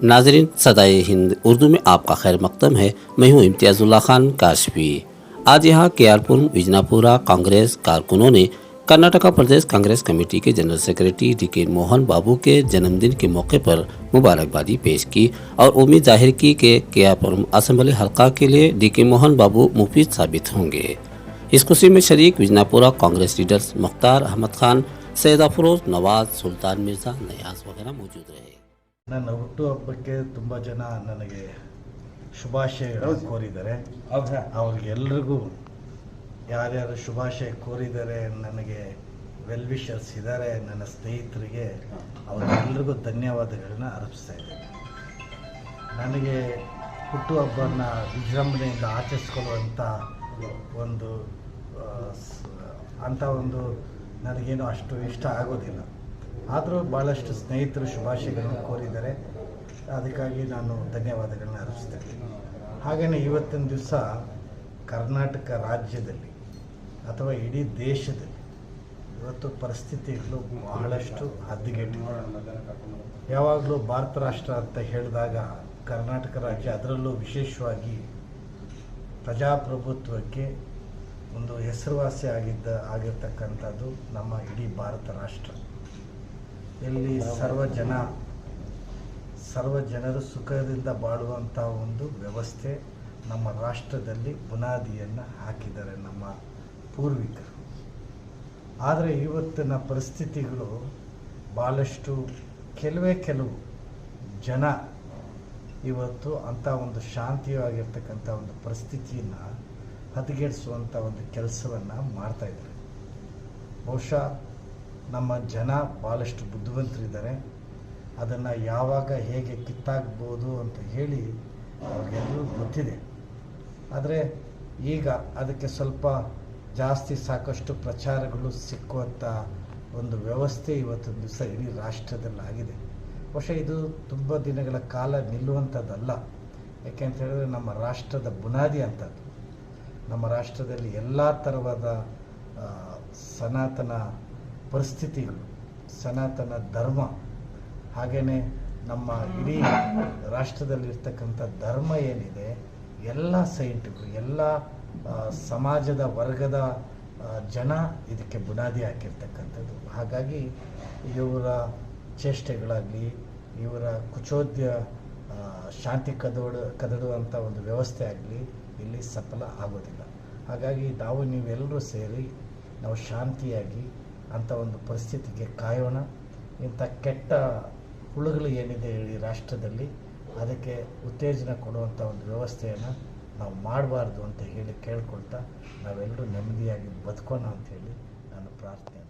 नाजरीन सदाए हिंद उर्दू में आपका खैर मकदम है। मैं हूं इम्तियाजुल्लाह खान काशफी। आज यहाँ केआरपुर विजनापुरा कांग्रेस कारकुनों ने कर्नाटका प्रदेश कांग्रेस कमेटी के जनरल सेक्रेटरी डी.के. मोहन बाबू के जन्मदिन के मौके पर मुबारकबादी पेश की और उम्मीद जाहिर की कि केआरपुर असेंबली हल्का के लिए डी.के. मोहन बाबू मुफीद साबित होंगे। इस खुशी में शरीक विजनापुरा कांग्रेस लीडर्स मुख्तार अहमद खान, सैयद अफरोज, नवाज, सुल्तान मिर्जा, नयाज वगैरह मौजूद रहे। ನನ್ನ ಹುಟ್ಟುಹಬ್ಬಕ್ಕೆ ತುಂಬ ಜನ ನನಗೆ ಶುಭಾಶಯ ಕೋರಿದ್ದಾರೆ. ಅವ್ರಿಗೆಲ್ರಿಗೂ ಯಾರ್ಯಾರು ಶುಭಾಶಯ ಕೋರಿದ್ದಾರೆ, ನನಗೆ ವೆಲ್ ವಿಶರ್ಸ್ ಇದ್ದಾರೆ, ನನ್ನ ಸ್ನೇಹಿತರಿಗೆ ಅವ್ರಿಗೆಲ್ರಿಗೂ ಧನ್ಯವಾದಗಳನ್ನ ಅರ್ಪಿಸ್ತಾ ಇದ್ದೇನೆ. ನನಗೆ ಹುಟ್ಟುಹಬ್ಬನ ವಿಜೃಂಭಣೆಯಿಂದ ಆಚರಿಸ್ಕೊಳ್ಳುವಂಥ ಒಂದು ನನಗೇನು ಅಷ್ಟು ಇಷ್ಟ ಆಗೋದಿಲ್ಲ. ಆದರೂ ಭಾಳಷ್ಟು ಸ್ನೇಹಿತರು ಶುಭಾಶಯಗಳನ್ನು ಕೋರಿದ್ದಾರೆ, ಅದಕ್ಕಾಗಿ ನಾನು ಧನ್ಯವಾದಗಳನ್ನ ಅರ್ಪಿಸ್ತೇನೆ. ಹಾಗೆಯೇ ಇವತ್ತಿನ ದಿವಸ ಕರ್ನಾಟಕ ರಾಜ್ಯದಲ್ಲಿ ಅಥವಾ ಇಡೀ ದೇಶದಲ್ಲಿ ಇವತ್ತು ಪರಿಸ್ಥಿತಿಗಳು ಬಹಳಷ್ಟು ಹದಗೆಟ್ಟಿವೆ. ಯಾವಾಗಲೂ ಭಾರತ ರಾಷ್ಟ್ರ ಅಂತ ಹೇಳಿದಾಗ ಕರ್ನಾಟಕ ರಾಜ್ಯ, ಅದರಲ್ಲೂ ವಿಶೇಷವಾಗಿ ಪ್ರಜಾಪ್ರಭುತ್ವಕ್ಕೆ ಒಂದು ಹೆಸರುವಾಸಿ ಆಗಿರ್ತಕ್ಕಂಥದ್ದು ನಮ್ಮ ಇಡೀ ಭಾರತ ರಾಷ್ಟ್ರ. ಇಲ್ಲಿ ಸರ್ವ ಜನರು ಸುಖದಿಂದ ಬಾಳುವಂಥ ಒಂದು ವ್ಯವಸ್ಥೆ ನಮ್ಮ ರಾಷ್ಟ್ರದಲ್ಲಿ ಬುನಾದಿಯನ್ನು ಹಾಕಿದ್ದಾರೆ ನಮ್ಮ ಪೂರ್ವಿಕರು. ಆದರೆ ಇವತ್ತಿನ ಪರಿಸ್ಥಿತಿಗಳು ಭಾಳಷ್ಟು ಕೆಲವು ಜನ ಇವತ್ತು ಅಂಥ ಒಂದು ಶಾಂತಿಯಾಗಿರ್ತಕ್ಕಂಥ ಒಂದು ಪರಿಸ್ಥಿತಿಯನ್ನು ಹದಗೆಡಿಸುವಂಥ ಒಂದು ಕೆಲಸವನ್ನು ಮಾಡ್ತಾಯಿದ್ದಾರೆ. ಬಹುಶಃ ನಮ್ಮ ಜನ ಭಾಳಷ್ಟು ಬುದ್ಧಿವಂತರಿದ್ದಾರೆ. ಅದನ್ನು ಯಾವಾಗ ಹೇಗೆ ಕಿತ್ತಾಕ್ಬೋದು ಅಂತ ಹೇಳಿ ಅವ್ರಿಗೆಲ್ಲರೂ ಗೊತ್ತಿದೆ. ಆದರೆ ಈಗ ಅದಕ್ಕೆ ಸ್ವಲ್ಪ ಜಾಸ್ತಿ ಸಾಕಷ್ಟು ಪ್ರಚಾರಗಳು ಸಿಕ್ಕುವಂಥ ಒಂದು ವ್ಯವಸ್ಥೆ ಇವತ್ತಿನ ದಿವಸ ಇಡೀ ರಾಷ್ಟ್ರದಲ್ಲಾಗಿದೆ. ಬಹುಶಃ ಇದು ತುಂಬ ದಿನಗಳ ಕಾಲ ನಿಲ್ಲುವಂಥದ್ದಲ್ಲ. ಯಾಕೆಂತ ಹೇಳಿದ್ರೆ ನಮ್ಮ ರಾಷ್ಟ್ರದ ಬುನಾದಿ ಅಂಥದ್ದು. ನಮ್ಮ ರಾಷ್ಟ್ರದಲ್ಲಿ ಎಲ್ಲ ಥರವಾದ ಸನಾತನ ಪರಿಸ್ಥಿತಿಗಳು, ಸನಾತನ ಧರ್ಮ, ಹಾಗೆಯೇ ನಮ್ಮ ಇಡೀ ರಾಷ್ಟ್ರದಲ್ಲಿರ್ತಕ್ಕಂಥ ಧರ್ಮ ಏನಿದೆ, ಎಲ್ಲ ಸೈಂಟಿಫಿಕ್, ಎಲ್ಲ ಸಮಾಜದ ವರ್ಗದ ಜನ ಇದಕ್ಕೆ ಬುನಾದಿ ಹಾಕಿರ್ತಕ್ಕಂಥದ್ದು. ಹಾಗಾಗಿ ಇವರ ಚೇಷ್ಟೆಗಳಾಗಲಿ, ಇವರ ಕುಚೋದ್ಯ ಶಾಂತಿ ಕದಡುವಂಥ ಒಂದು ವ್ಯವಸ್ಥೆ ಆಗಲಿ ಇಲ್ಲಿ ಸಫಲ ಆಗೋದಿಲ್ಲ. ಹಾಗಾಗಿ ನೀವೆಲ್ಲರೂ ಸೇರಿ ನಾವು ಶಾಂತಿಯಾಗಿ ಅಂಥ ಒಂದು ಪರಿಸ್ಥಿತಿಗೆ ಕಾಯೋಣ. ಇಂಥ ಕೆಟ್ಟ ಹುಳುಗಳು ಏನಿದೆ ಈ ರಾಷ್ಟ್ರದಲ್ಲಿ, ಅದಕ್ಕೆ ಉತ್ತೇಜನ ಕೊಡುವಂಥ ಒಂದು ವ್ಯವಸ್ಥೆಯನ್ನು ನಾವು ಮಾಡಬಾರ್ದು ಅಂತ ಹೇಳಿ ಕೇಳ್ಕೊಳ್ತಾ ನಾವೆಲ್ಲರೂ ನೆಮ್ಮದಿಯಾಗಿ ಬದುಕೋಣ ಅಂಥೇಳಿ ನಾನು ಪ್ರಾರ್ಥನೆ